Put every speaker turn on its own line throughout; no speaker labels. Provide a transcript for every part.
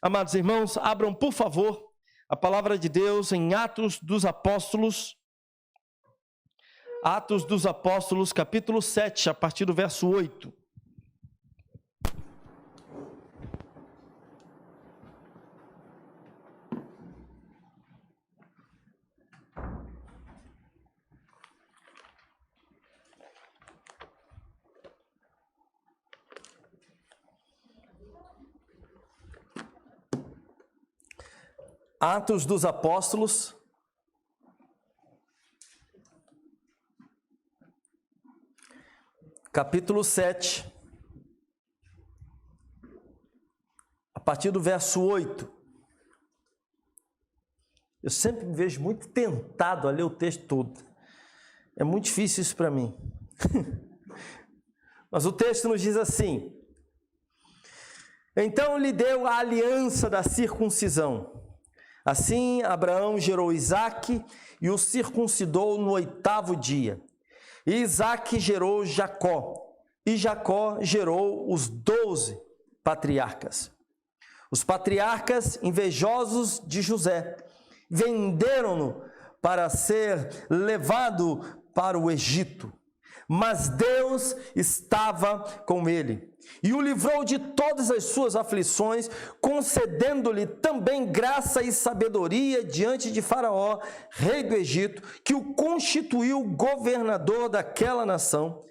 Amados irmãos, abram, por favor, a palavra de Deus em Atos dos Apóstolos. Atos dos Apóstolos, capítulo 7, a partir do verso 8. Atos dos Apóstolos, capítulo 7, a partir do verso 8. Eu sempre me vejo muito tentado a ler o texto todo. É muito difícil isso para mim. Mas o texto nos diz assim: então lhe deu a aliança da circuncisão. Assim, Abraão gerou Isaque e o circuncidou no 8º dia. E Isaque gerou Jacó, e Jacó gerou os 12 patriarcas. Os patriarcas, invejosos de José, venderam-no para ser levado para o Egito. Mas Deus estava com ele e o livrou de todas as suas aflições, concedendo-lhe também graça e sabedoria diante de Faraó, rei do Egito, que o constituiu governador daquela nação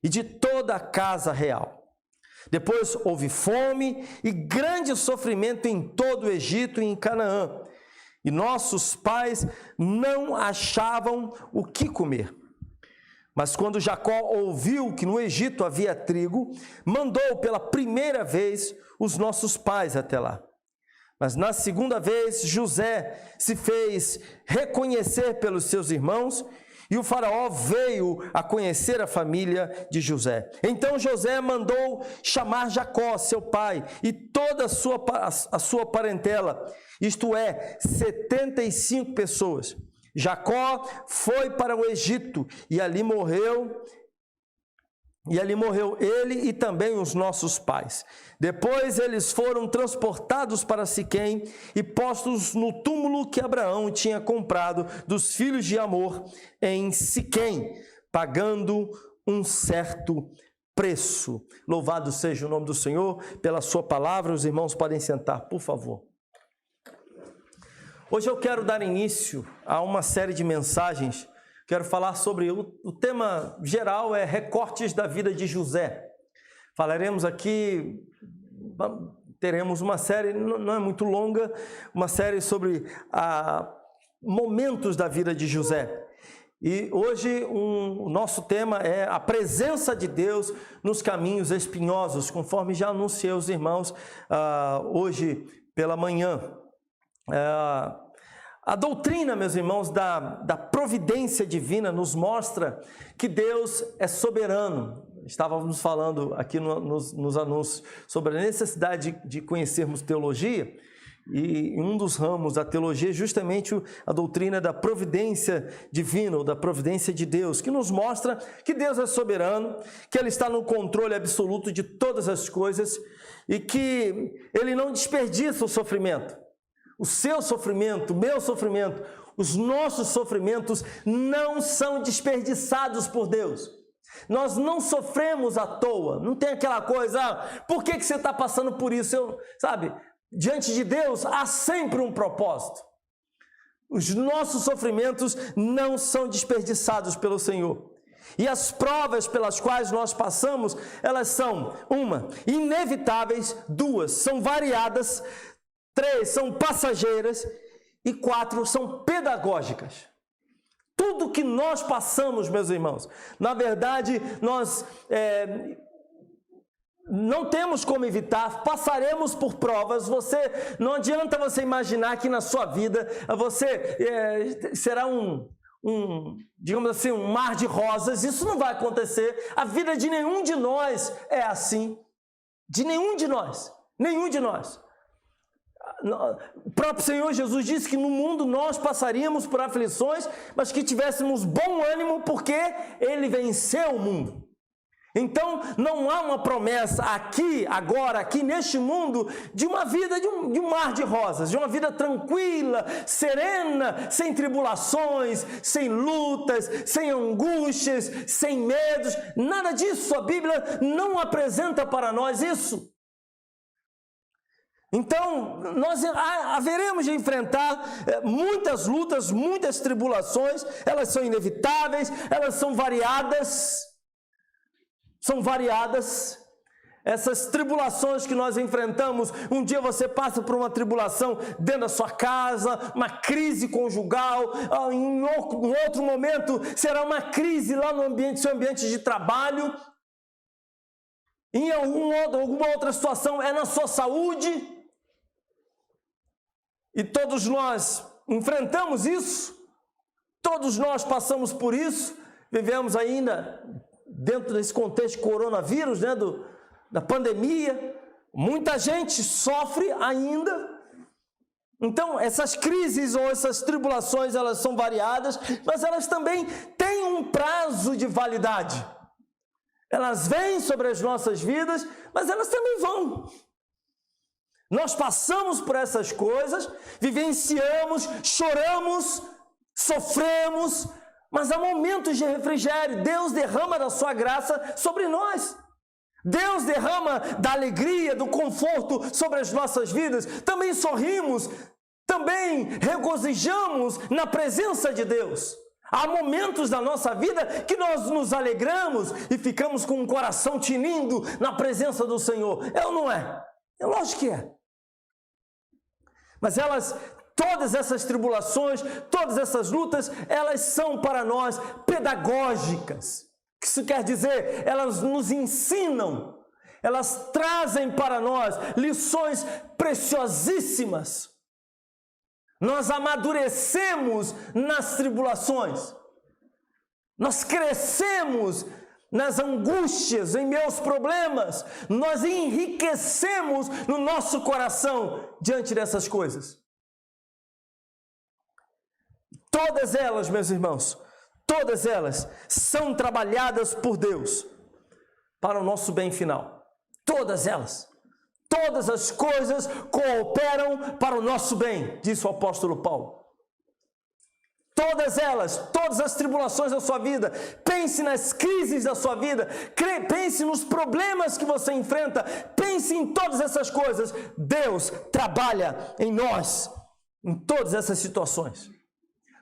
e de toda a casa real. Depois houve fome e grande sofrimento em todo o Egito e em Canaã, e nossos pais não achavam o que comer. Mas quando Jacó ouviu que no Egito havia trigo, mandou pela primeira vez os nossos pais até lá. Mas na segunda vez, José se fez reconhecer pelos seus irmãos, e o faraó veio a conhecer a família de José. Então José mandou chamar Jacó, seu pai, e toda a sua parentela, isto é, 75 pessoas. Jacó foi para o Egito e ali morreu ele e também os nossos pais. Depois eles foram transportados para Siquém e postos no túmulo que Abraão tinha comprado dos filhos de Amor em Siquém, pagando um certo preço. Louvado seja o nome do Senhor pela sua palavra. Os irmãos podem sentar, por favor. Hoje eu quero dar início a uma série de mensagens. Quero falar sobre o tema geral é recortes da vida de José. Falaremos aqui, teremos uma série, não é muito longa, uma série sobre momentos da vida de José. E hoje o nosso tema é a presença de Deus nos caminhos espinhosos, conforme já anunciei aos irmãos hoje pela manhã. A doutrina, meus irmãos, da providência divina nos mostra que Deus é soberano. Estávamos falando aqui nos anúncios sobre a necessidade de conhecermos teologia, e um dos ramos da teologia é justamente a doutrina da providência divina, ou da providência de Deus, que nos mostra que Deus é soberano, que Ele está no controle absoluto de todas as coisas e que Ele não desperdiça o sofrimento. O seu sofrimento, o meu sofrimento, os nossos sofrimentos não são desperdiçados por Deus. Nós não sofremos à toa. Não tem aquela coisa, por que você está passando por isso? Sabe, diante de Deus há sempre um propósito. Os nossos sofrimentos não são desperdiçados pelo Senhor. E as provas pelas quais nós passamos, elas são, 1, inevitáveis, 2, são variadas, 3, são passageiras e 4, são pedagógicas. Tudo que nós passamos, meus irmãos, na verdade, nós não temos como evitar, passaremos por provas. Não adianta você imaginar que na sua vida você será digamos assim, um mar de rosas. Isso não vai acontecer. A vida de nenhum de nós é assim. De nenhum de nós. Nenhum de nós. O próprio Senhor Jesus disse que no mundo nós passaríamos por aflições, mas que tivéssemos bom ânimo porque Ele venceu o mundo. Então, não há uma promessa aqui, agora, aqui neste mundo, de uma vida de um mar de rosas, de uma vida tranquila, serena, sem tribulações, sem lutas, sem angústias, sem medos, nada disso. A Bíblia não apresenta para nós isso. Então, nós haveremos de enfrentar muitas lutas, muitas tribulações, elas são inevitáveis, elas são variadas. Essas tribulações que nós enfrentamos, um dia você passa por uma tribulação dentro da sua casa, uma crise conjugal, em outro momento será uma crise lá no seu ambiente de trabalho, em alguma outra situação é na sua saúde, e todos nós enfrentamos isso, todos nós passamos por isso, vivemos ainda dentro desse contexto de coronavírus, né, da pandemia, muita gente sofre ainda. Então, essas crises ou essas tribulações, elas são variadas, mas elas também têm um prazo de validade. Elas vêm sobre as nossas vidas, mas elas também vão. Nós passamos por essas coisas, vivenciamos, choramos, sofremos, mas há momentos de refrigério. Deus derrama da sua graça sobre nós. Deus derrama da alegria, do conforto sobre as nossas vidas. Também sorrimos, também regozijamos na presença de Deus. Há momentos da nossa vida que nós nos alegramos e ficamos com o coração tinindo na presença do Senhor. É ou não é? É lógico que é. Mas todas essas tribulações, todas essas lutas, elas são para nós pedagógicas. O que isso quer dizer? Elas nos ensinam, elas trazem para nós lições preciosíssimas. Nós amadurecemos nas tribulações, nós crescemos nas angústias, em meus problemas, nós enriquecemos no nosso coração diante dessas coisas. Todas elas, meus irmãos, todas elas são trabalhadas por Deus para o nosso bem final. Todas elas. Todas as coisas cooperam para o nosso bem, disse o apóstolo Paulo. Todas elas, todas as tribulações da sua vida, pense nas crises da sua vida, pense nos problemas que você enfrenta, pense em todas essas coisas. Deus trabalha em nós, em todas essas situações.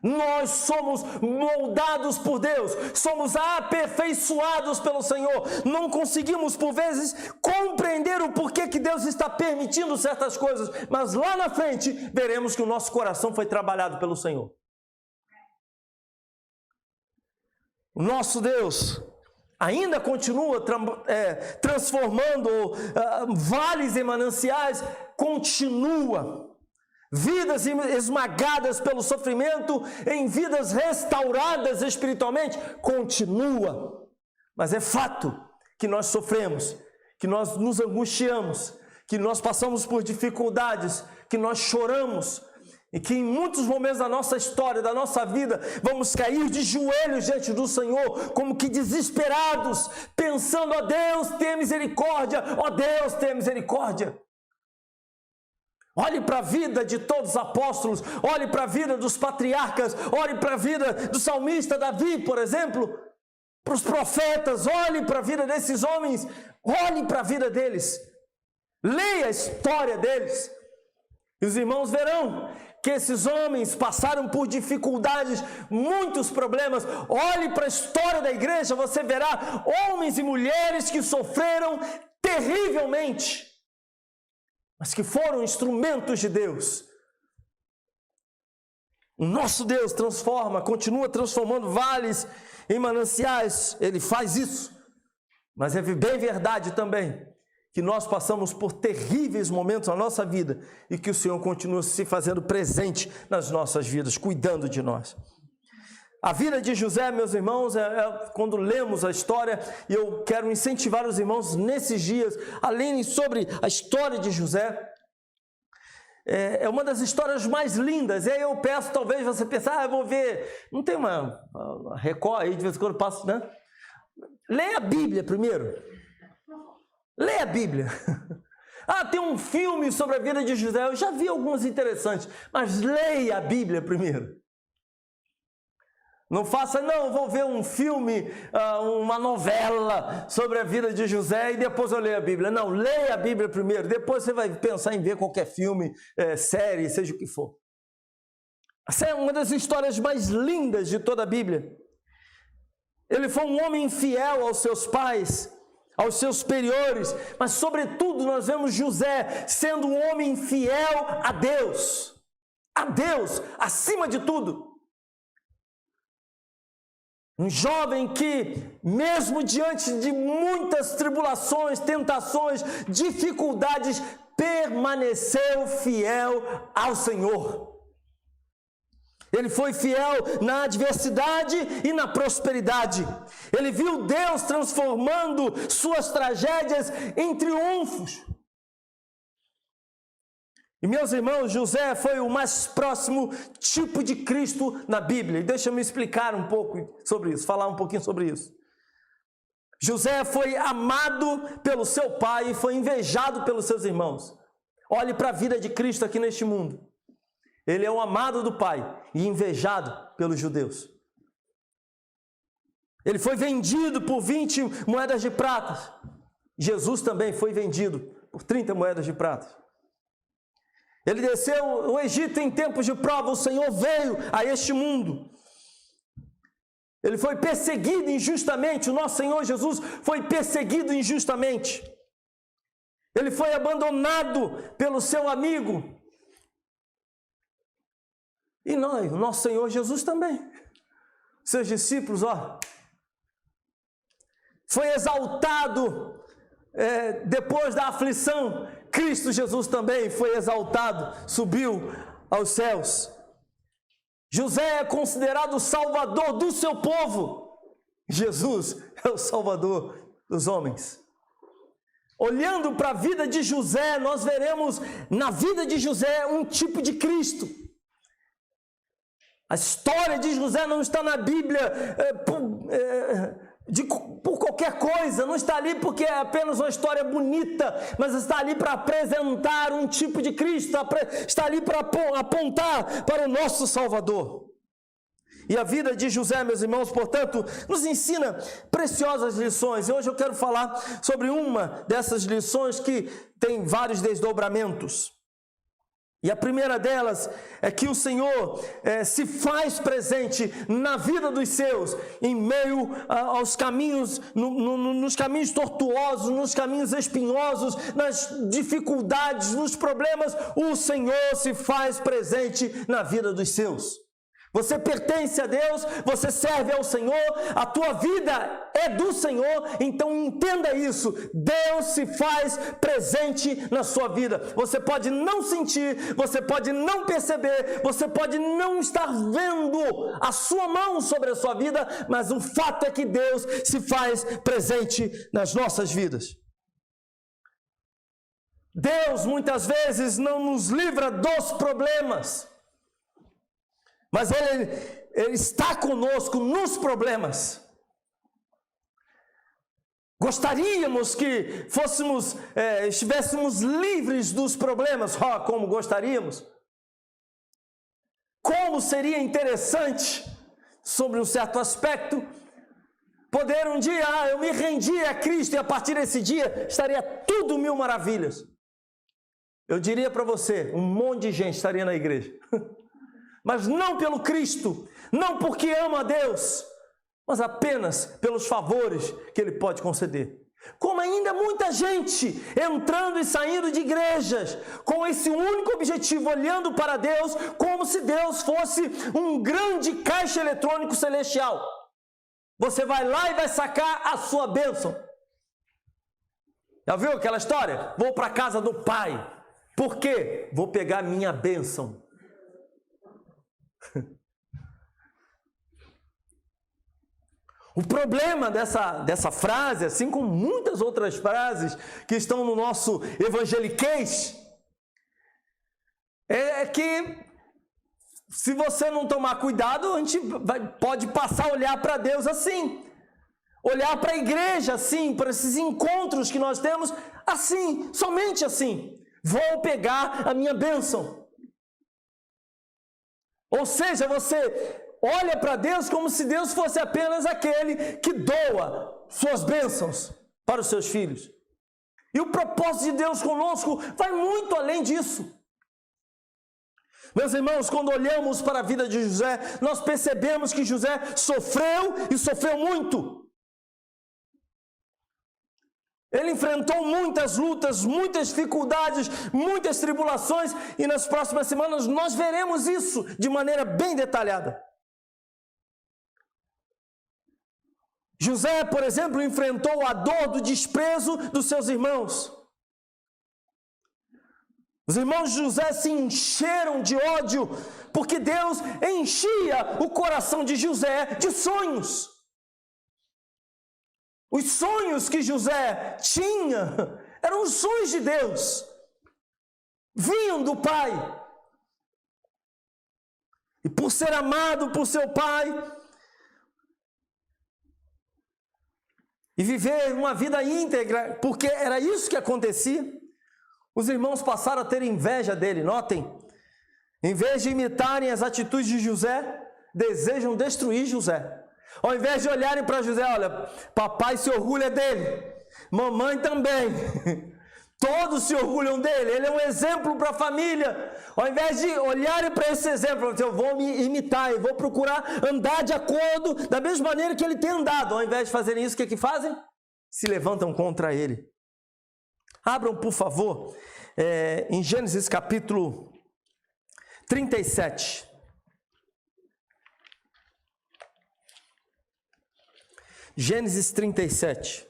Nós somos moldados por Deus, somos aperfeiçoados pelo Senhor. Não conseguimos, por vezes, compreender o porquê que Deus está permitindo certas coisas, mas lá na frente veremos que o nosso coração foi trabalhado pelo Senhor. O nosso Deus ainda continua transformando vales em mananciais, continua. Vidas esmagadas pelo sofrimento em vidas restauradas espiritualmente, continua. Mas é fato que nós sofremos, que nós nos angustiamos, que nós passamos por dificuldades, que nós choramos, e que em muitos momentos da nossa história, da nossa vida, vamos cair de joelhos diante do Senhor, como que desesperados, pensando: ó Deus, tenha misericórdia, ó Deus, tenha misericórdia. Olhe para a vida de todos os apóstolos, olhe para a vida dos patriarcas, olhe para a vida do salmista Davi, por exemplo, para os profetas, olhe para a vida desses homens, olhe para a vida deles, leia a história deles, e os irmãos verão que esses homens passaram por dificuldades, muitos problemas. Olhe para a história da igreja, você verá homens e mulheres que sofreram terrivelmente, mas que foram instrumentos de Deus. O nosso Deus transforma, continua transformando vales em mananciais. Ele faz isso, mas é bem verdade também que nós passamos por terríveis momentos na nossa vida e que o Senhor continua se fazendo presente nas nossas vidas, cuidando de nós. A vida de José, meus irmãos, quando lemos a história, e eu quero incentivar os irmãos nesses dias, além sobre a história de José, é uma das histórias mais lindas. E aí eu peço, talvez você pense: eu vou ver, não tem uma Record aí, de vez em quando eu passo, né? Leia a Bíblia primeiro. Leia a Bíblia. Tem um filme sobre a vida de José. Eu já vi alguns interessantes, mas leia a Bíblia primeiro. Não faça, vou ver um filme, uma novela sobre a vida de José e depois eu leio a Bíblia. Não, leia a Bíblia primeiro, depois você vai pensar em ver qualquer filme, série, seja o que for. Essa é uma das histórias mais lindas de toda a Bíblia. Ele foi um homem fiel aos seus pais, aos seus superiores, mas sobretudo nós vemos José sendo um homem fiel a Deus, acima de tudo. Um jovem que, mesmo diante de muitas tribulações, tentações, dificuldades, permaneceu fiel ao Senhor. Ele foi fiel na adversidade e na prosperidade. Ele viu Deus transformando suas tragédias em triunfos. E meus irmãos, José foi o mais próximo tipo de Cristo na Bíblia. E deixa-me explicar um pouco sobre isso, falar um pouquinho sobre isso. José foi amado pelo seu pai e foi invejado pelos seus irmãos. Olhe para a vida de Cristo aqui neste mundo. Ele é o amado do pai e invejado pelos judeus. Ele foi vendido por 20 moedas de prata. Jesus também foi vendido por 30 moedas de prata. Ele desceu o Egito em tempos de prova, o Senhor veio a este mundo. Ele foi perseguido injustamente, o nosso Senhor Jesus foi perseguido injustamente. Ele foi abandonado pelo seu amigo. E nós, o nosso Senhor Jesus também. Seus discípulos, foi exaltado depois da aflição. Cristo Jesus também foi exaltado, subiu aos céus. José é considerado o salvador do seu povo. Jesus é o salvador dos homens. Olhando para a vida de José, nós veremos na vida de José um tipo de Cristo. A história de José não está na Bíblia por qualquer coisa, não está ali porque é apenas uma história bonita, mas está ali para apresentar um tipo de Cristo, está ali para apontar para o nosso Salvador. E a vida de José, meus irmãos, portanto, nos ensina preciosas lições. E hoje eu quero falar sobre uma dessas lições que tem vários desdobramentos. E a primeira delas é que o Senhor se faz presente na vida dos seus, em meio aos caminhos, nos caminhos tortuosos, nos caminhos espinhosos, nas dificuldades, nos problemas. O Senhor se faz presente na vida dos seus. Você pertence a Deus, você serve ao Senhor, a tua vida é do Senhor, então entenda isso. Deus se faz presente na sua vida. Você pode não sentir, você pode não perceber, você pode não estar vendo a sua mão sobre a sua vida, mas o fato é que Deus se faz presente nas nossas vidas. Deus muitas vezes não nos livra dos problemas, mas Ele está conosco nos problemas. Gostaríamos que estivéssemos livres dos problemas. Como gostaríamos. Como seria interessante, sobre um certo aspecto, poder um dia, eu me rendi a Cristo e a partir desse dia estaria tudo mil maravilhas. Eu diria para você, um monte de gente estaria na igreja. Mas não pelo Cristo, não porque ama a Deus, mas apenas pelos favores que Ele pode conceder. Como ainda muita gente entrando e saindo de igrejas, com esse único objetivo, olhando para Deus, como se Deus fosse um grande caixa eletrônico celestial. Você vai lá e vai sacar a sua bênção. Já viu aquela história? Vou para a casa do Pai. Por quê? Vou pegar minha bênção. O problema dessa frase, assim como muitas outras frases que estão no nosso evangeliquez, é que se você não tomar cuidado, a gente pode passar a olhar para Deus assim. olhar para a igreja assim, para esses encontros que nós temos, assim, somente assim. Vou pegar a minha bênção. Ou seja, você olha para Deus como se Deus fosse apenas aquele que doa suas bênçãos para os seus filhos. E o propósito de Deus conosco vai muito além disso. Meus irmãos, quando olhamos para a vida de José, nós percebemos que José sofreu e sofreu muito. Ele enfrentou muitas lutas, muitas dificuldades, muitas tribulações, e nas próximas semanas nós veremos isso de maneira bem detalhada. José, por exemplo, enfrentou a dor do desprezo dos seus irmãos. Os irmãos de José se encheram de ódio, porque Deus enchia o coração de José de sonhos. Os sonhos que José tinha eram os sonhos de Deus, vinham do pai. E por ser amado por seu pai, e viver uma vida íntegra, porque era isso que acontecia, os irmãos passaram a ter inveja dele. Notem, em vez de imitarem as atitudes de José, desejam destruir José. Ao invés de olharem para José, olha, papai se orgulha dele, mamãe também, todos se orgulham dele, ele é um exemplo para a família. Ao invés de olharem para esse exemplo, eu vou me imitar, eu vou procurar andar de acordo, da mesma maneira que ele tem andado. Ao invés de fazerem isso, o que fazem? Se levantam contra ele. Abram, por favor, em Gênesis capítulo 37. Gênesis 37.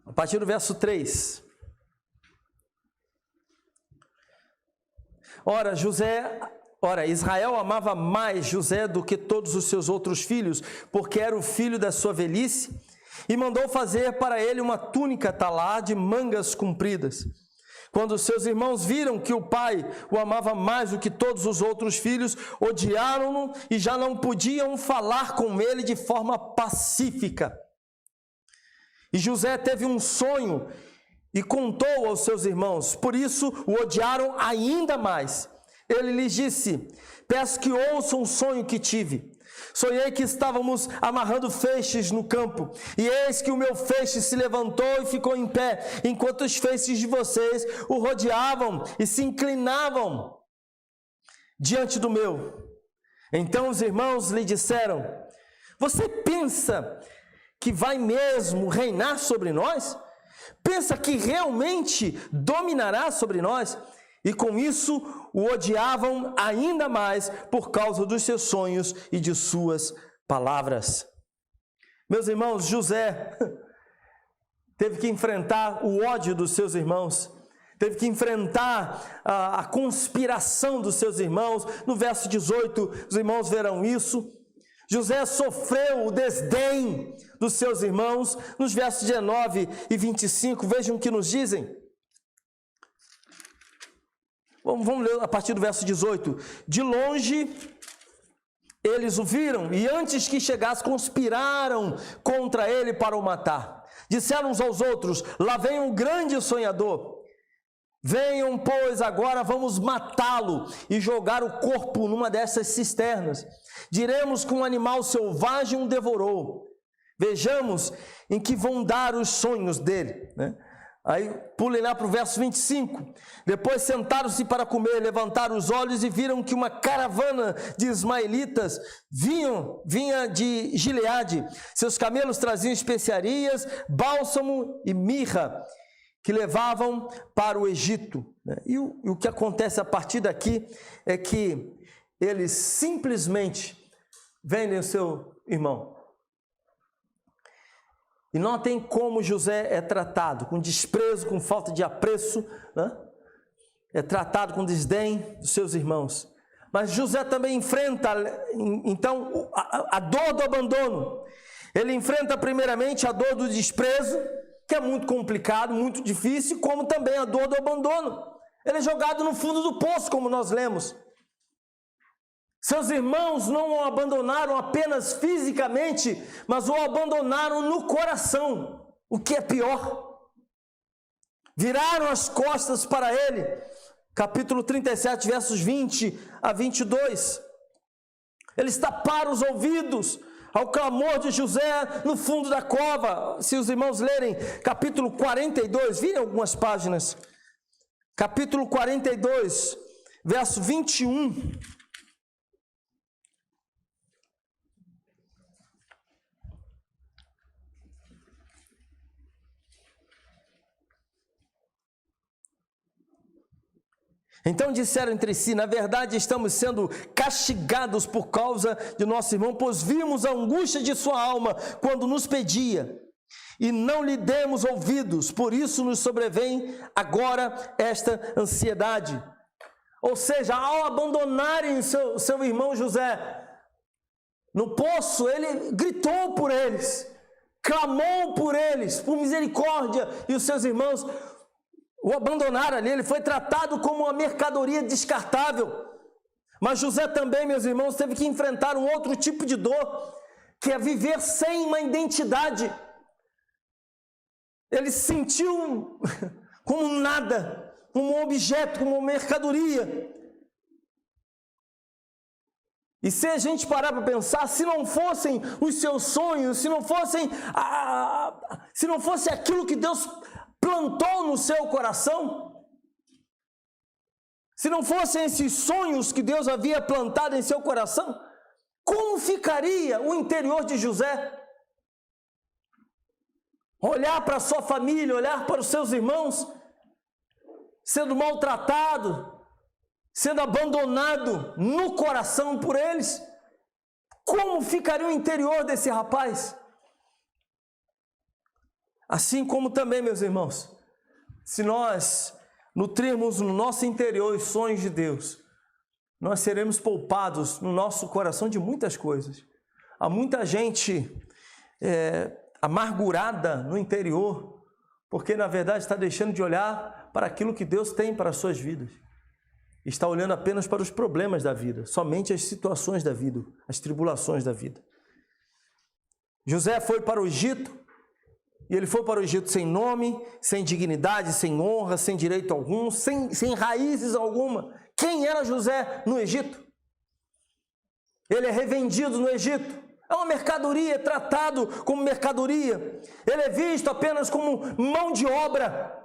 A partir do verso 3. Ora, Israel amava mais José do que todos os seus outros filhos, porque era o filho da sua velhice, e mandou fazer para ele uma túnica talá de mangas compridas. Quando seus irmãos viram que o pai o amava mais do que todos os outros filhos, odiaram-no e já não podiam falar com ele de forma pacífica. E José teve um sonho e contou aos seus irmãos, por isso o odiaram ainda mais. Ele lhes disse: peço que ouçam um sonho que tive. Sonhei que estávamos amarrando feixes no campo, e eis que o meu feixe se levantou e ficou em pé, enquanto os feixes de vocês o rodeavam e se inclinavam diante do meu. Então os irmãos lhe disseram: você pensa que vai mesmo reinar sobre nós? Pensa que realmente dominará sobre nós? E com isso o odiavam ainda mais por causa dos seus sonhos e de suas palavras. Meus irmãos, José teve que enfrentar o ódio dos seus irmãos, teve que enfrentar a conspiração dos seus irmãos. No verso 18, os irmãos verão isso. José sofreu o desdém dos seus irmãos. Nos versos 19 e 25, vejam o que nos dizem. Vamos ler a partir do verso 18. De longe eles o viram, e antes que chegasse, conspiraram contra ele para o matar. Disseram uns aos outros: lá vem um grande sonhador. Venham, pois, agora vamos matá-lo e jogar o corpo numa dessas cisternas. Diremos que um animal selvagem o devorou. Vejamos em que vão dar os sonhos dele, né? Aí pulem lá para o verso 25. Depois sentaram-se para comer, levantaram os olhos e viram que uma caravana de ismaelitas vinha de Gileade. Seus camelos traziam especiarias, bálsamo e mirra, que levavam para o Egito. E o que acontece a partir daqui é que eles simplesmente vendem o seu irmão. E notem como José é tratado, com desprezo, com falta de apreço, né? É tratado com desdém dos seus irmãos. Mas José também enfrenta, então, a dor do abandono. Ele enfrenta primeiramente a dor do desprezo, que é muito complicado, muito difícil, como também a dor do abandono. Ele é jogado no fundo do poço, como nós lemos. Seus irmãos não o abandonaram apenas fisicamente, mas o abandonaram no coração, o que é pior. Viraram as costas para ele. Capítulo 37, versos 20 a 22. Eles taparam os ouvidos ao clamor de José no fundo da cova. Se os irmãos lerem capítulo 42, virem algumas páginas. Capítulo 42, verso 21. Então disseram entre si: na verdade estamos sendo castigados por causa de nosso irmão, pois vimos a angústia de sua alma quando nos pedia, e não lhe demos ouvidos, por isso nos sobrevém agora esta ansiedade. Ou seja, ao abandonarem seu irmão José no poço, ele gritou por eles, clamou por eles, por misericórdia, e os seus irmãos o abandonaram ali. Ele foi tratado como uma mercadoria descartável. Mas José também, meus irmãos, teve que enfrentar um outro tipo de dor, que é viver sem uma identidade. Ele se sentiu como nada, como um objeto, como uma mercadoria. E se a gente parar para pensar, se não fossem os seus sonhos, se não fosse aquilo que Deus plantou no seu coração, se não fossem esses sonhos que Deus havia plantado em seu coração, como ficaria o interior de José? Olhar para a sua família, olhar para os seus irmãos, sendo maltratado, sendo abandonado no coração por eles, como ficaria o interior desse rapaz? Assim como também, meus irmãos, se nós nutrirmos no nosso interior os sonhos de Deus, nós seremos poupados no nosso coração de muitas coisas. Há muita gente amargurada no interior, porque na verdade está deixando de olhar para aquilo que Deus tem para as suas vidas. Está olhando apenas para os problemas da vida, somente as situações da vida, as tribulações da vida. José foi para o Egito, e ele foi para o Egito sem nome, sem dignidade, sem honra, sem direito algum, sem raízes alguma. Quem era José no Egito? Ele é revendido no Egito. É uma mercadoria, é tratado como mercadoria. Ele é visto apenas como mão de obra.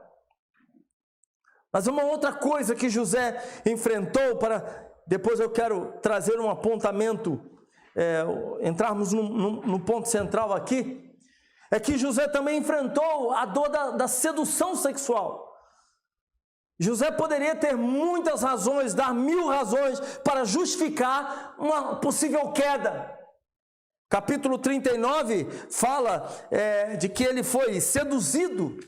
Mas uma outra coisa que José enfrentou, depois eu quero trazer um apontamento, entrarmos no ponto central aqui, é que José também enfrentou a dor da sedução sexual. José poderia ter muitas razões, dar 1000 razões para justificar uma possível queda. Capítulo 39 fala de que ele foi seduzido.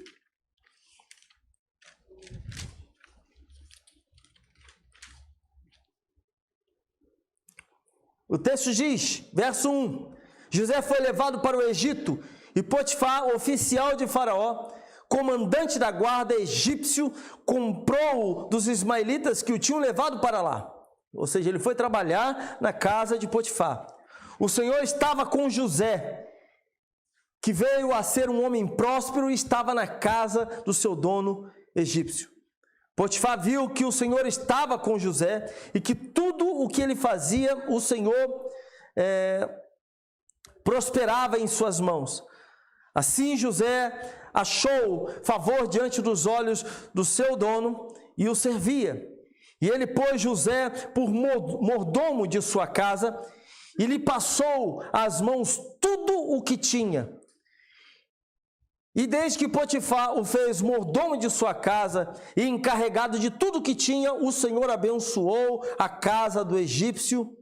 O texto diz, verso 1, José foi levado para o Egito, e Potifar, oficial de Faraó, comandante da guarda egípcio, comprou-o dos ismaelitas que o tinham levado para lá. Ou seja, ele foi trabalhar na casa de Potifar. O Senhor estava com José, que veio a ser um homem próspero e estava na casa do seu dono egípcio. Potifar viu que o Senhor estava com José e que tudo o que ele fazia, o Senhor prosperava em suas mãos. Assim José achou favor diante dos olhos do seu dono e o servia. E ele pôs José por mordomo de sua casa e lhe passou às mãos tudo o que tinha. E desde que Potifar o fez mordomo de sua casa e encarregado de tudo o que tinha, o Senhor abençoou a casa do egípcio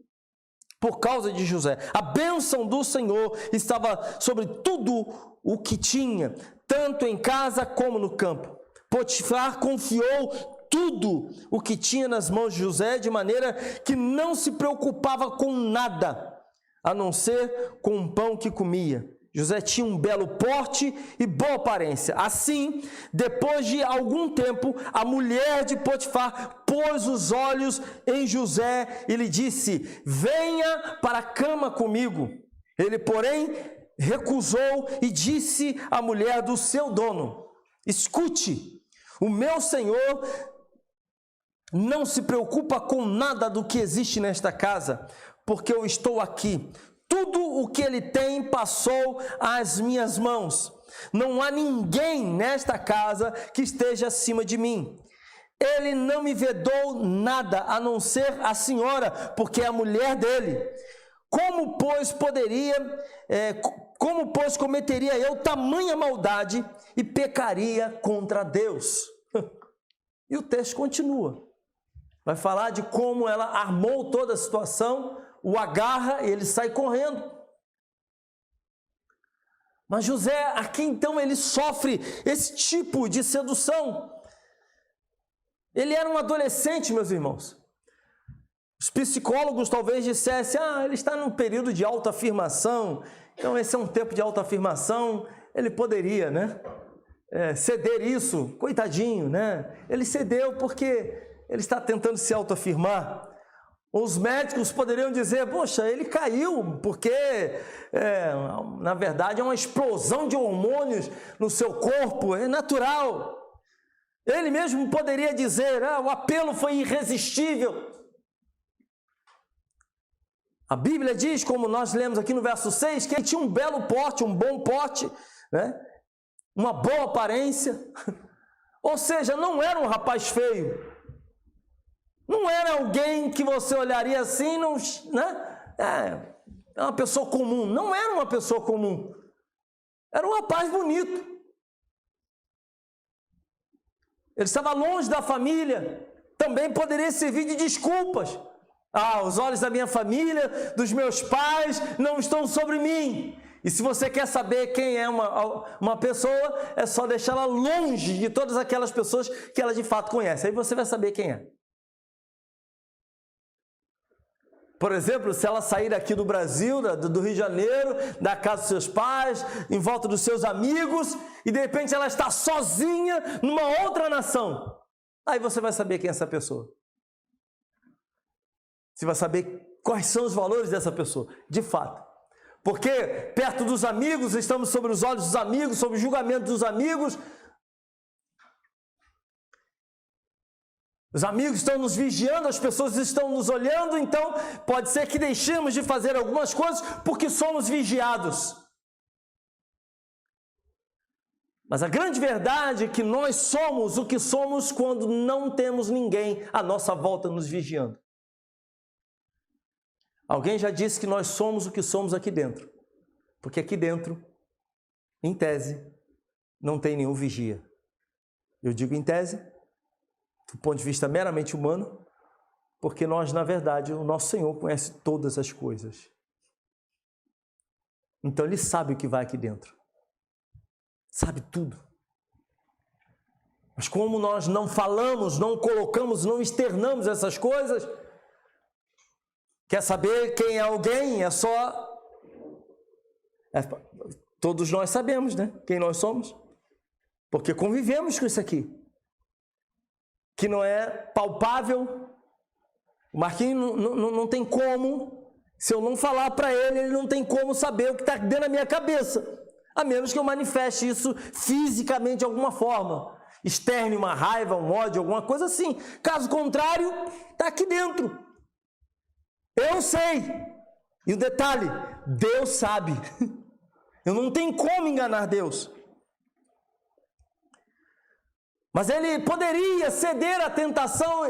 por causa de José. A bênção do Senhor estava sobre tudo o que tinha, tanto em casa como no campo. Potifar confiou tudo o que tinha nas mãos de José, de maneira que não se preocupava com nada, a não ser com o pão que comia. José tinha um belo porte e boa aparência. Assim, depois de algum tempo, a mulher de Potifar pôs os olhos em José e lhe disse: venha para a cama comigo. Ele, porém, recusou e disse à mulher do seu dono: escute, o meu senhor não se preocupa com nada do que existe nesta casa, porque eu estou aqui. Tudo o que ele tem passou às minhas mãos. Não há ninguém nesta casa que esteja acima de mim. Ele não me vedou nada, a não ser a senhora, porque é a mulher dele. Como, pois, cometeria eu tamanha maldade e pecaria contra Deus? E o texto continua. Vai falar de como ela armou toda a situação, o agarra e ele sai correndo. Mas José, aqui então, ele sofre esse tipo de sedução. Ele era um adolescente, meus irmãos. Os psicólogos talvez dissessem: ele está num período de autoafirmação, então esse é um tempo de autoafirmação, ele poderia, né? Ceder isso, coitadinho, né? Ele cedeu porque ele está tentando se autoafirmar. Os médicos poderiam dizer: poxa, ele caiu porque, na verdade, é uma explosão de hormônios no seu corpo, é natural. Ele mesmo poderia dizer: o apelo foi irresistível. A Bíblia diz, como nós lemos aqui no verso 6, que ele tinha um belo porte, um bom porte, né? Uma boa aparência. Ou seja, não era um rapaz feio. Não era alguém que você olharia assim, né? É uma pessoa comum. Não era uma pessoa comum. Era um rapaz bonito. Ele estava longe da família. Também poderia servir de desculpas. Os olhos da minha família, dos meus pais, não estão sobre mim. E se você quer saber quem é uma pessoa, é só deixá-la longe de todas aquelas pessoas que ela de fato conhece. Aí você vai saber quem é. Por exemplo, se ela sair aqui do Brasil, do Rio de Janeiro, da casa dos seus pais, em volta dos seus amigos, e de repente ela está sozinha numa outra nação, aí você vai saber quem é essa pessoa. Você vai saber quais são os valores dessa pessoa, de fato. Porque perto dos amigos, estamos sobre os olhos dos amigos, sob o julgamento dos amigos. Os amigos estão nos vigiando, as pessoas estão nos olhando, então pode ser que deixemos de fazer algumas coisas porque somos vigiados. Mas a grande verdade é que nós somos o que somos quando não temos ninguém à nossa volta nos vigiando. Alguém já disse que nós somos o que somos aqui dentro, porque aqui dentro, em tese, não tem nenhum vigia. Eu digo em tese, do ponto de vista meramente humano, porque nós, na verdade, o nosso Senhor conhece todas as coisas. Então Ele sabe o que vai aqui dentro. Sabe tudo. Mas como nós não falamos, não colocamos, não externamos essas coisas, quer saber quem é alguém? Todos nós sabemos, né? Quem nós somos. Porque convivemos com isso aqui. Que não é palpável. O Marquinhos não tem como, se eu não falar para ele não tem como saber o que está dentro da minha cabeça. A menos que eu manifeste isso fisicamente de alguma forma. Externe uma raiva, um ódio, alguma coisa assim. Caso contrário, está aqui dentro. Eu sei. E o detalhe, Deus sabe. Eu não tenho como enganar Deus. Mas ele poderia ceder à tentação.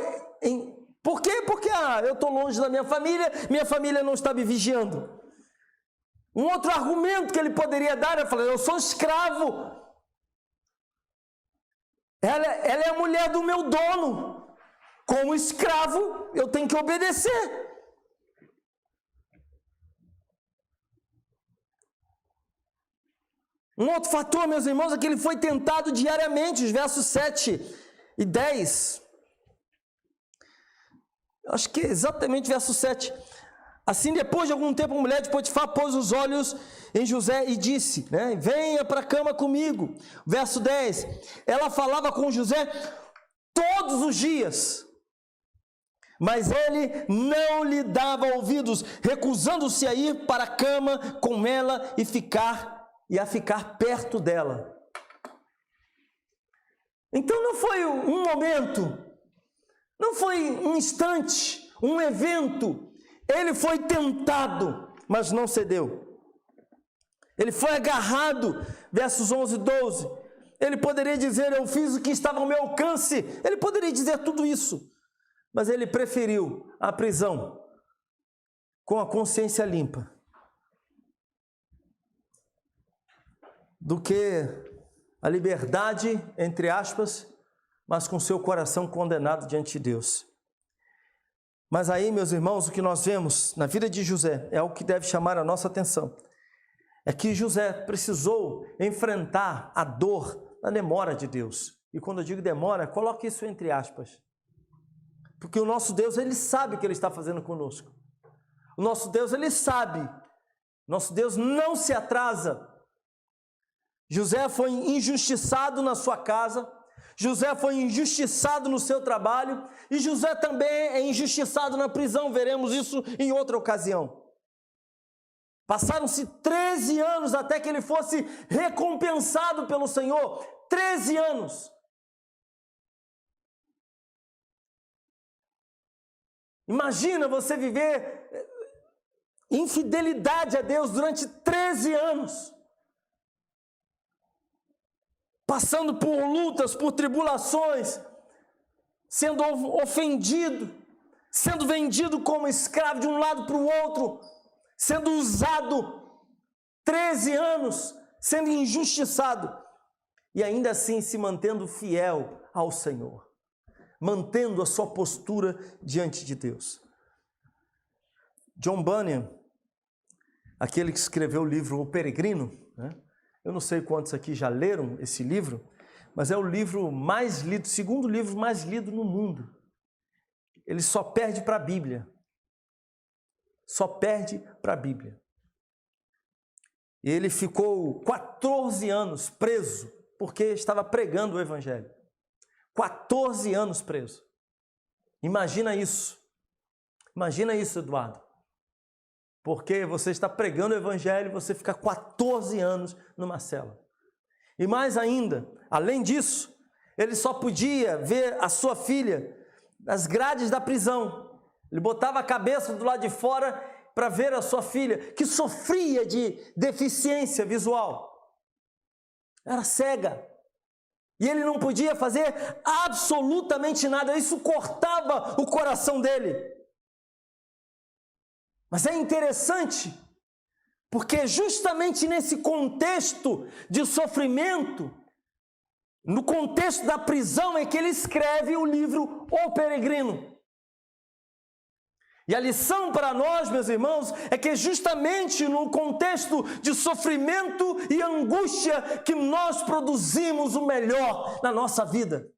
Por quê? Porque eu estou longe da minha família não está me vigiando. Um outro argumento que ele poderia dar é falar: eu sou escravo. Ela é a mulher do meu dono. Como escravo, eu tenho que obedecer. Um outro fator, meus irmãos, é que ele foi tentado diariamente, os versos 7 e 10. Acho que é exatamente verso 7. Assim, depois de algum tempo, a mulher de Potifar pôs os olhos em José e disse, venha para a cama comigo. Verso 10, ela falava com José todos os dias, mas ele não lhe dava ouvidos, recusando-se a ir para a cama com ela e a ficar perto dela. Então não foi um momento, não foi um instante, um evento. Ele foi tentado, mas não cedeu. Ele foi agarrado, versos 11 e 12. Ele poderia dizer, eu fiz o que estava ao meu alcance. Ele poderia dizer tudo isso, mas ele preferiu a prisão com a consciência limpa do que a liberdade, entre aspas, mas com seu coração condenado diante de Deus. Mas aí, meus irmãos, o que nós vemos na vida de José é algo que deve chamar a nossa atenção. É que José precisou enfrentar a dor da demora de Deus. E quando eu digo demora, coloque isso entre aspas. Porque o nosso Deus, Ele sabe o que Ele está fazendo conosco. O nosso Deus, Ele sabe. Nosso Deus não se atrasa. José foi injustiçado na sua casa. José foi injustiçado no seu trabalho e José também é injustiçado na prisão, veremos isso em outra ocasião. Passaram-se 13 anos até que ele fosse recompensado pelo Senhor, 13 anos. Imagina você viver infidelidade a Deus durante 13 anos. Passando por lutas, por tribulações, sendo ofendido, sendo vendido como escravo de um lado para o outro, sendo usado 13 anos, sendo injustiçado, e ainda assim se mantendo fiel ao Senhor, mantendo a sua postura diante de Deus. John Bunyan, aquele que escreveu o livro O Peregrino, eu não sei quantos aqui já leram esse livro, mas é o livro mais lido, segundo livro mais lido no mundo. Ele só perde para a Bíblia. Só perde para a Bíblia. Ele ficou 14 anos preso, porque estava pregando o Evangelho. 14 anos preso. Imagina isso. Imagina isso, Eduardo. Porque você está pregando o Evangelho e você fica 14 anos numa cela. E mais ainda, além disso, ele só podia ver a sua filha nas grades da prisão. Ele botava a cabeça do lado de fora para ver a sua filha, que sofria de deficiência visual. Era cega. E ele não podia fazer absolutamente nada. Isso cortava o coração dele. Mas é interessante, porque justamente nesse contexto de sofrimento, no contexto da prisão, é que ele escreve o livro O Peregrino. E a lição para nós, meus irmãos, é que justamente no contexto de sofrimento e angústia que nós produzimos o melhor na nossa vida.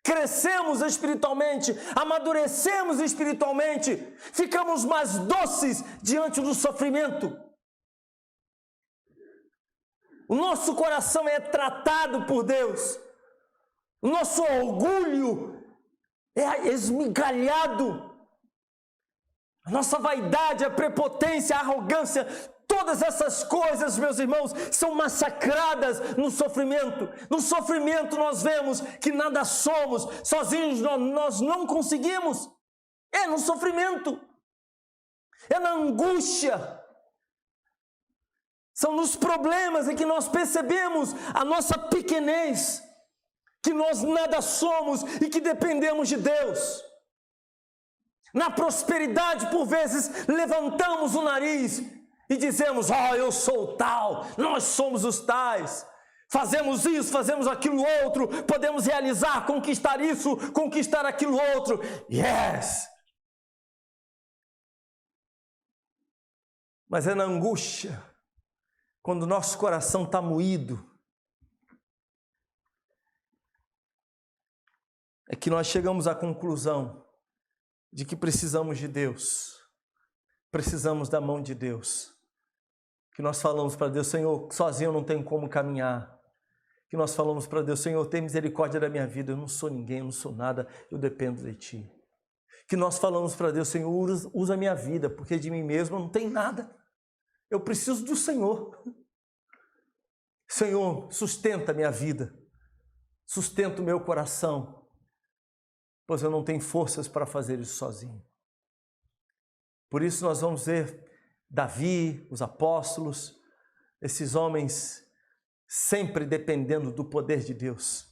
Crescemos espiritualmente, amadurecemos espiritualmente, ficamos mais doces diante do sofrimento. O nosso coração é tratado por Deus, o nosso orgulho é esmigalhado, a nossa vaidade, a prepotência, a arrogância, todas essas coisas, meus irmãos, são massacradas no sofrimento. No sofrimento nós vemos que nada somos, sozinhos nós não conseguimos. É no sofrimento, é na angústia. São nos problemas em que nós percebemos a nossa pequenez, que nós nada somos e que dependemos de Deus. Na prosperidade, por vezes, levantamos o nariz e dizemos, eu sou tal, nós somos os tais, fazemos isso, fazemos aquilo outro, podemos realizar, conquistar isso, conquistar aquilo outro. Yes! Mas é na angústia, quando o nosso coração está moído, é que nós chegamos à conclusão de que precisamos de Deus. precisamos da mão de Deus. Que nós falamos para Deus: Senhor, sozinho eu não tenho como caminhar. Que nós falamos para Deus: Senhor, tem misericórdia da minha vida, eu não sou ninguém, eu não sou nada, eu dependo de Ti. Que nós falamos para Deus: Senhor, usa a minha vida, porque de mim mesmo eu não tenho nada. Eu preciso do Senhor. Senhor, sustenta a minha vida, sustenta o meu coração, pois eu não tenho forças para fazer isso sozinho. Por isso nós vamos ver Davi, os apóstolos, esses homens sempre dependendo do poder de Deus.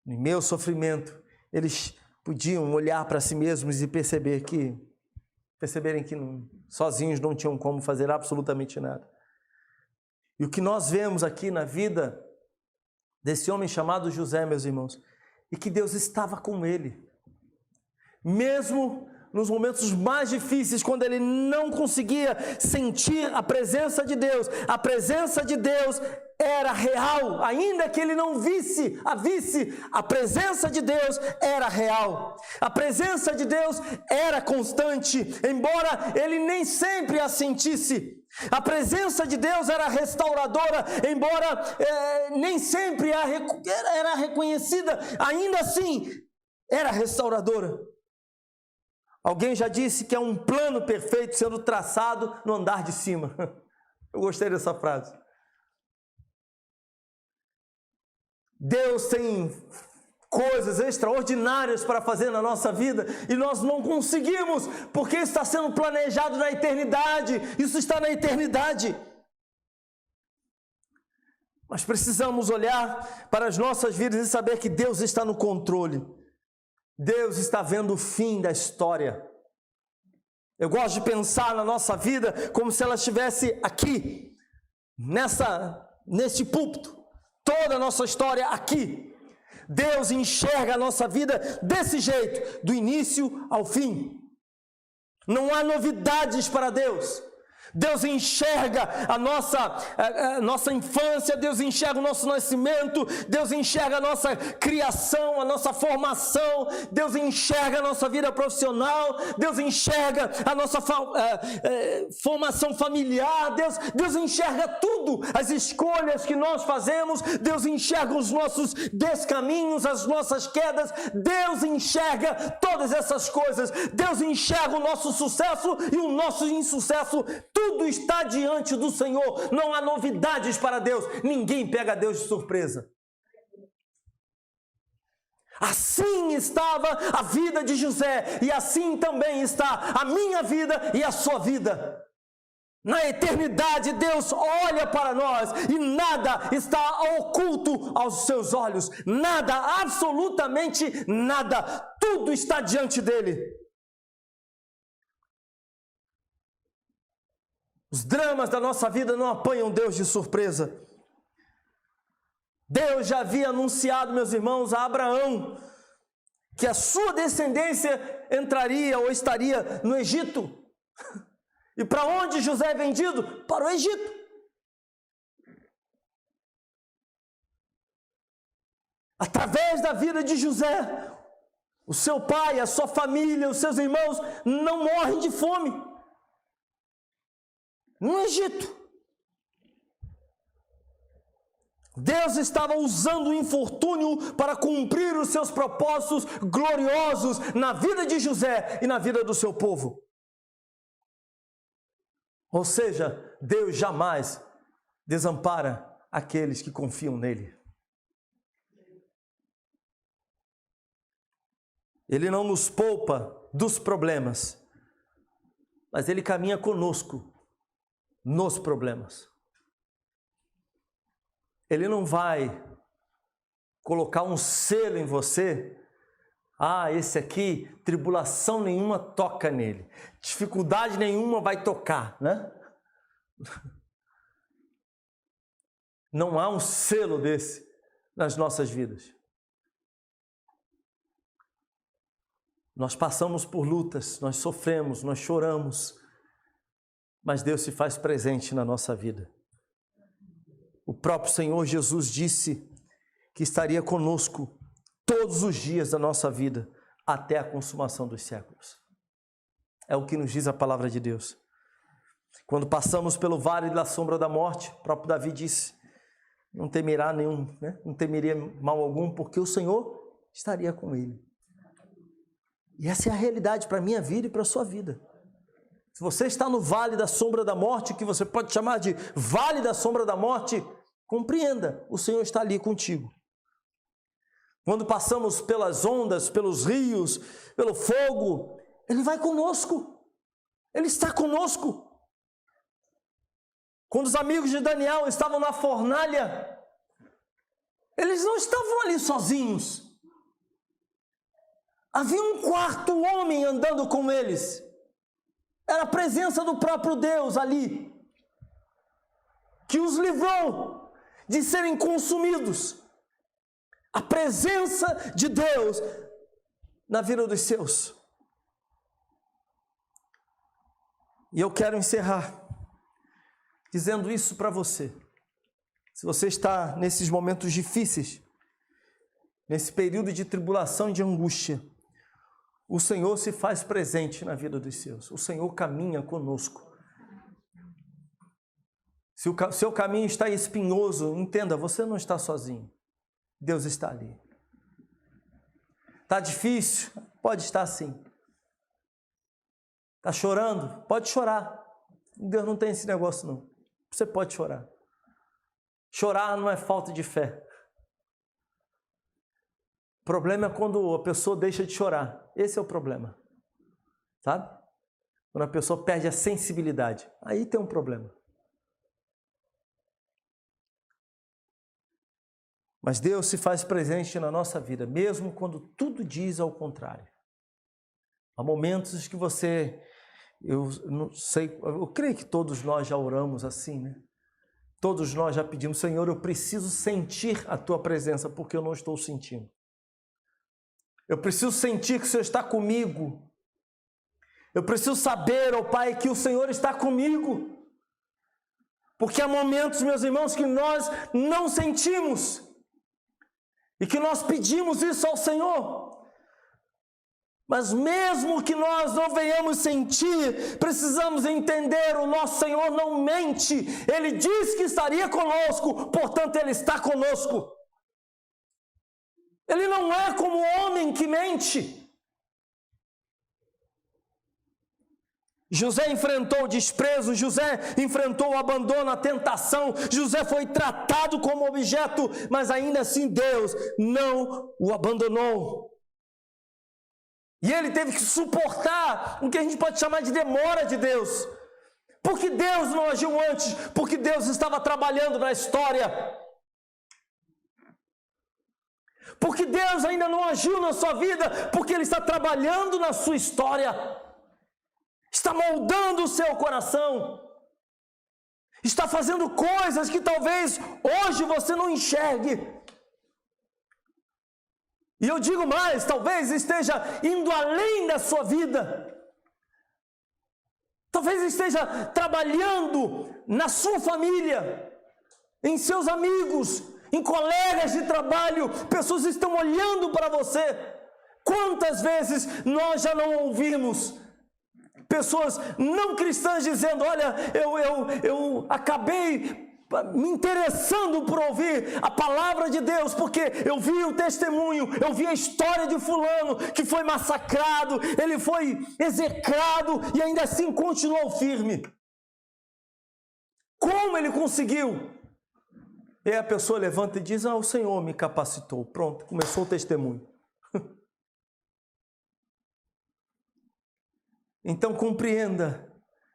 No meu sofrimento, eles podiam olhar para si mesmos e perceberem que sozinhos não tinham como fazer absolutamente nada. E o que nós vemos aqui na vida desse homem chamado José, meus irmãos, é que Deus estava com ele. Mesmo nos momentos mais difíceis, quando ele não conseguia sentir a presença de Deus, a presença de Deus era real, ainda que ele não visse, a presença de Deus era real. A presença de Deus era constante, embora ele nem sempre a sentisse. A presença de Deus era restauradora, embora nem sempre era reconhecida, ainda assim era restauradora. Alguém já disse que é um plano perfeito sendo traçado no andar de cima. Eu gostei dessa frase. Deus tem coisas extraordinárias para fazer na nossa vida e nós não conseguimos, porque está sendo planejado na eternidade. Isso está na eternidade. Mas precisamos olhar para as nossas vidas e saber que Deus está no controle. Deus está vendo o fim da história. Eu gosto de pensar na nossa vida como se ela estivesse aqui, neste púlpito. Toda a nossa história aqui. Deus enxerga a nossa vida desse jeito, do início ao fim. Não há novidades para Deus. Deus enxerga a nossa infância, Deus enxerga o nosso nascimento, Deus enxerga a nossa criação, a nossa formação, Deus enxerga a nossa vida profissional, Deus enxerga a nossa formação familiar, Deus enxerga tudo, as escolhas que nós fazemos, Deus enxerga os nossos descaminhos, as nossas quedas, Deus enxerga todas essas coisas, Deus enxerga o nosso sucesso e o nosso insucesso. Tudo está diante do Senhor, não há novidades para Deus, ninguém pega Deus de surpresa. Assim estava a vida de José, e assim também está a minha vida e a sua vida. Na eternidade, Deus olha para nós e nada está oculto aos seus olhos, nada, absolutamente nada, tudo está diante dele. Os dramas da nossa vida não apanham Deus de surpresa. Deus já havia anunciado, meus irmãos, a Abraão, que a sua descendência entraria ou estaria no Egito. E para onde José é vendido? Para o Egito. Através da vida de José, o seu pai, a sua família, os seus irmãos não morrem de fome. No Egito. Deus estava usando o infortúnio para cumprir os seus propósitos gloriosos na vida de José e na vida do seu povo. Ou seja, Deus jamais desampara aqueles que confiam nele. Ele não nos poupa dos problemas, mas Ele caminha conosco nos problemas. Ele não vai colocar um selo em você. Esse aqui, tribulação nenhuma toca nele. Dificuldade nenhuma vai tocar, né? Não há um selo desse nas nossas vidas. Nós passamos por lutas, nós sofremos, nós choramos, mas Deus se faz presente na nossa vida. O próprio Senhor Jesus disse que estaria conosco todos os dias da nossa vida, até a consumação dos séculos. É o que nos diz a palavra de Deus. Quando passamos pelo vale da sombra da morte, o próprio Davi disse, não temerá não temeria mal algum, porque o Senhor estaria com ele. E essa é a realidade para a minha vida e para a sua vida. Se você está no vale da sombra da morte, que você pode chamar de vale da sombra da morte, compreenda, o Senhor está ali contigo. Quando passamos pelas ondas, pelos rios, pelo fogo, Ele vai conosco. Ele está conosco. Quando os amigos de Daniel estavam na fornalha, eles não estavam ali sozinhos. Havia um quarto homem andando com eles. Era a presença do próprio Deus ali, que os livrou de serem consumidos. A presença de Deus na vida dos seus. E eu quero encerrar dizendo isso para você. Se você está nesses momentos difíceis, nesse período de tribulação e de angústia, o Senhor se faz presente na vida dos seus. O Senhor caminha conosco. Se o seu caminho está espinhoso, entenda, você não está sozinho. Deus está ali. Está difícil? Pode estar sim. Está chorando? Pode chorar. Deus não tem esse negócio não. Você pode chorar. Chorar não é falta de fé. O problema é quando a pessoa deixa de chorar. Esse é o problema. Sabe? Quando a pessoa perde a sensibilidade. Aí tem um problema. Mas Deus se faz presente na nossa vida, mesmo quando tudo diz ao contrário. Há momentos que eu não sei, eu creio que todos nós já oramos assim, né? Todos nós já pedimos, Senhor, eu preciso sentir a Tua presença, porque eu não estou sentindo. Eu preciso sentir que o Senhor está comigo. Eu preciso saber, ó Pai, que o Senhor está comigo. Porque há momentos, meus irmãos, que nós não sentimos. E que nós pedimos isso ao Senhor. Mas mesmo que nós não venhamos sentir, precisamos entender, o nosso Senhor não mente. Ele disse que estaria conosco, portanto Ele está conosco. Ele não é como o homem que mente. José enfrentou o desprezo, José enfrentou o abandono, a tentação, José foi tratado como objeto, mas ainda assim Deus não o abandonou. E ele teve que suportar o que a gente pode chamar de demora de Deus. Porque Deus não agiu antes, porque Deus estava trabalhando na história. Porque Deus ainda não agiu na sua vida, porque Ele está trabalhando na sua história. Está moldando o seu coração. Está fazendo coisas que talvez hoje você não enxergue. E eu digo mais, talvez esteja indo além da sua vida. Talvez esteja trabalhando na sua família, em seus amigos, em colegas de trabalho. Pessoas estão olhando para você. Quantas vezes nós já não ouvimos pessoas não cristãs dizendo, olha, eu acabei me interessando por ouvir a palavra de Deus, porque eu vi o testemunho, eu vi a história de fulano que foi massacrado, ele foi execrado e ainda assim continuou firme. Como ele conseguiu? E aí a pessoa levanta e diz, o Senhor me capacitou. Pronto, começou o testemunho. Então compreenda,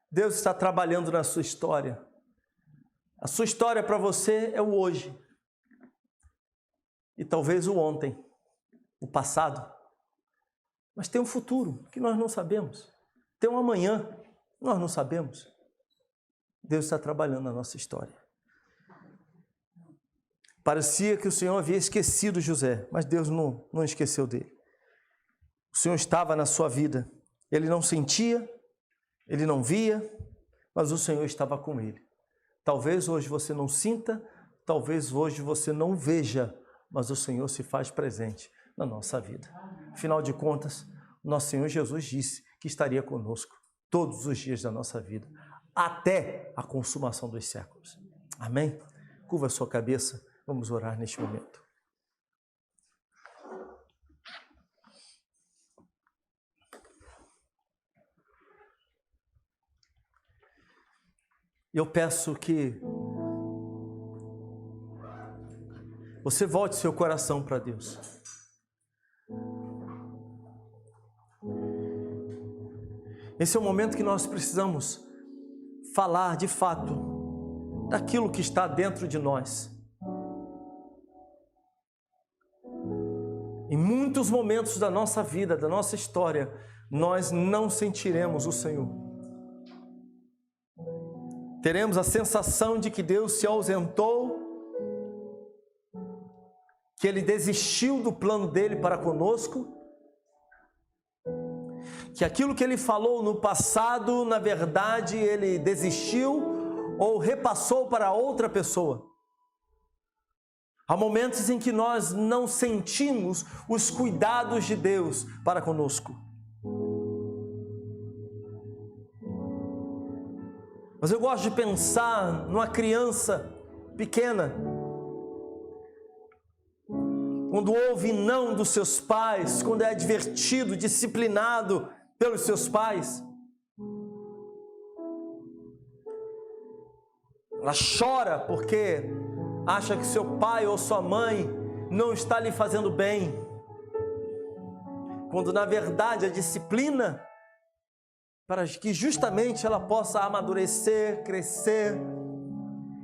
Deus está trabalhando na sua história. A sua história para você é o hoje. E talvez o ontem, o passado. Mas tem um futuro que nós não sabemos. Tem um amanhã, nós não sabemos. Deus está trabalhando na nossa história. Parecia que o Senhor havia esquecido José, mas Deus não esqueceu dele. O Senhor estava na sua vida. Ele não sentia, ele não via, mas o Senhor estava com ele. Talvez hoje você não sinta, talvez hoje você não veja, mas o Senhor se faz presente na nossa vida. Afinal de contas, nosso Senhor Jesus disse que estaria conosco. todos os dias da nossa vida, até a consumação dos séculos. Amém? Curva a sua cabeça, vamos orar neste momento. Eu peço que você volte seu coração para Deus. Esse é o momento que nós precisamos falar de fato daquilo que está dentro de nós. Em muitos momentos da nossa vida, da nossa história, nós não sentiremos o Senhor. Teremos a sensação de que Deus se ausentou, que Ele desistiu do plano dele para conosco, que aquilo que Ele falou no passado, na verdade, Ele desistiu ou repassou para outra pessoa. Há momentos em que nós não sentimos os cuidados de Deus para conosco. Mas eu gosto de pensar numa criança pequena, quando ouve não dos seus pais, quando é advertido, disciplinado pelos seus pais. Ela chora porque acha que seu pai ou sua mãe não está lhe fazendo bem, quando na verdade a disciplina para que justamente ela possa amadurecer, crescer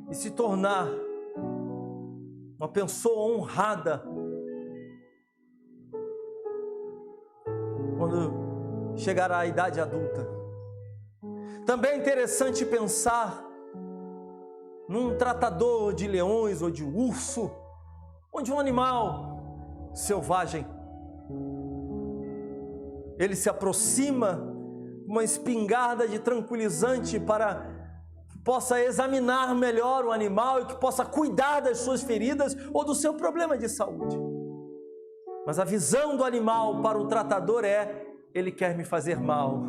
e se tornar uma pessoa honrada quando chegar à idade adulta. Também é interessante pensar num tratador de leões ou de urso, ou de um animal selvagem. Ele se aproxima uma espingarda de tranquilizante para que possa examinar melhor o animal e que possa cuidar das suas feridas ou do seu problema de saúde. Mas a visão do animal para o tratador é: ele quer me fazer mal.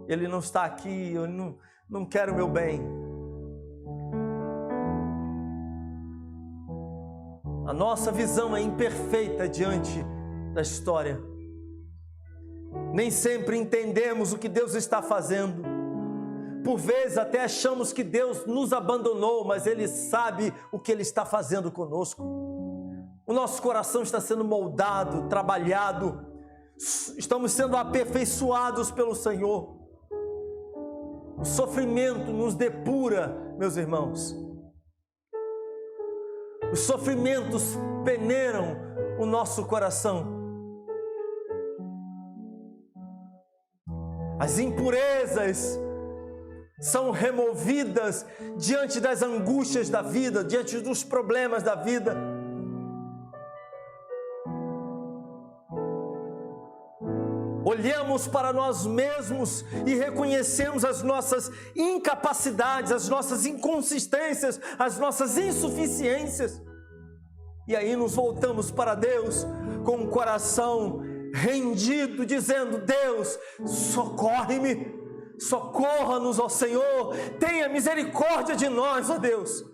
Ele não está aqui, eu não quero o meu bem. A nossa visão é imperfeita diante da história. Nem sempre entendemos o que Deus está fazendo. Por vezes até achamos que Deus nos abandonou, mas Ele sabe o que Ele está fazendo conosco. O nosso coração está sendo moldado, trabalhado. Estamos sendo aperfeiçoados pelo Senhor. O sofrimento nos depura, meus irmãos. Os sofrimentos peneiram o nosso coração. As impurezas são removidas diante das angústias da vida, diante dos problemas da vida. Olhamos para nós mesmos e reconhecemos as nossas incapacidades, as nossas inconsistências, as nossas insuficiências. E aí nos voltamos para Deus com um coração rendido, dizendo: Deus, socorre-me, socorra-nos, ó Senhor, tenha misericórdia de nós, ó Deus.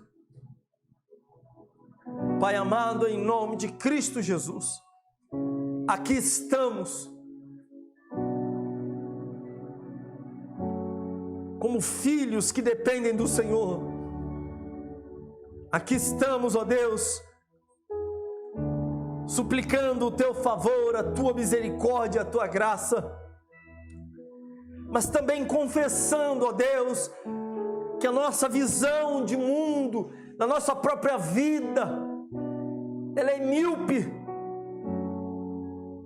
Pai amado, em nome de Cristo Jesus, aqui estamos como filhos que dependem do Senhor. Aqui estamos, ó Deus, suplicando o Teu favor, a Tua misericórdia, a Tua graça, mas também confessando, ó Deus, que a nossa visão de mundo, da nossa própria vida, ela é míope.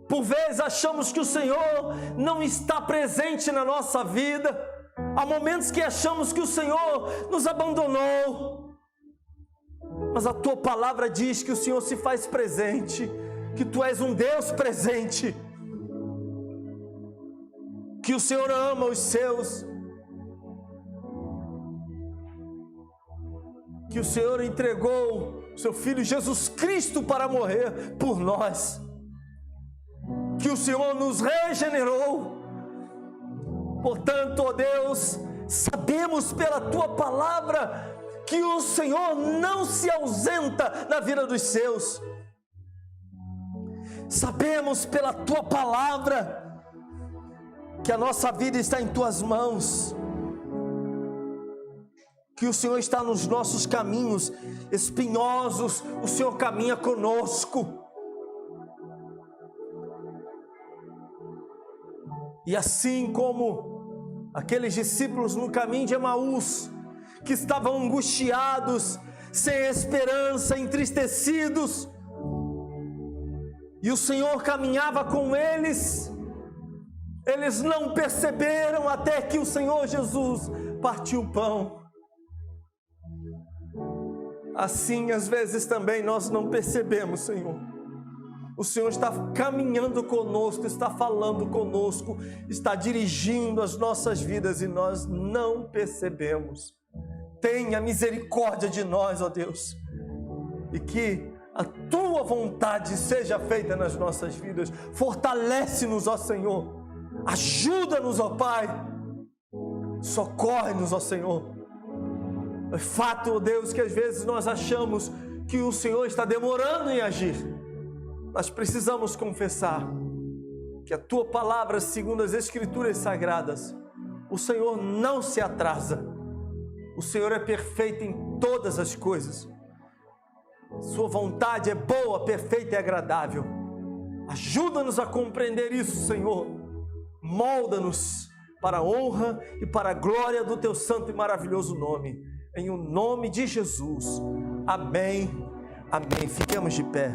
Por vezes achamos que o Senhor não está presente na nossa vida. Há momentos que achamos que o Senhor nos abandonou. Mas a Tua palavra diz que o Senhor se faz presente, que Tu és um Deus presente, que o Senhor ama os seus, que o Senhor entregou Seu Filho Jesus Cristo para morrer por nós, que o Senhor nos regenerou. Portanto, ó Deus, sabemos pela Tua palavra que o Senhor não se ausenta na vida dos seus. Sabemos pela Tua palavra que a nossa vida está em Tuas mãos, que o Senhor está nos nossos caminhos espinhosos, o Senhor caminha conosco. E assim como aqueles discípulos no caminho de Emaús, que estavam angustiados, sem esperança, entristecidos, e o Senhor caminhava com eles, eles não perceberam até que o Senhor Jesus partiu o pão. Assim, às vezes também nós não percebemos, Senhor. O Senhor está caminhando conosco, está falando conosco, está dirigindo as nossas vidas e nós não percebemos. Tenha misericórdia de nós, ó Deus, e que a Tua vontade seja feita nas nossas vidas. Fortalece-nos, ó Senhor, ajuda-nos, ó Pai, socorre-nos, ó Senhor. É fato, ó Deus, que às vezes nós achamos que o Senhor está demorando em agir. Nós precisamos confessar que a Tua palavra, segundo as Escrituras Sagradas, o Senhor não se atrasa. O Senhor é perfeito em todas as coisas. Sua vontade é boa, perfeita e agradável. Ajuda-nos a compreender isso, Senhor. Molda-nos para a honra e para a glória do Teu santo e maravilhoso nome. Em o nome de Jesus. Amém. Amém. Fiquemos de pé.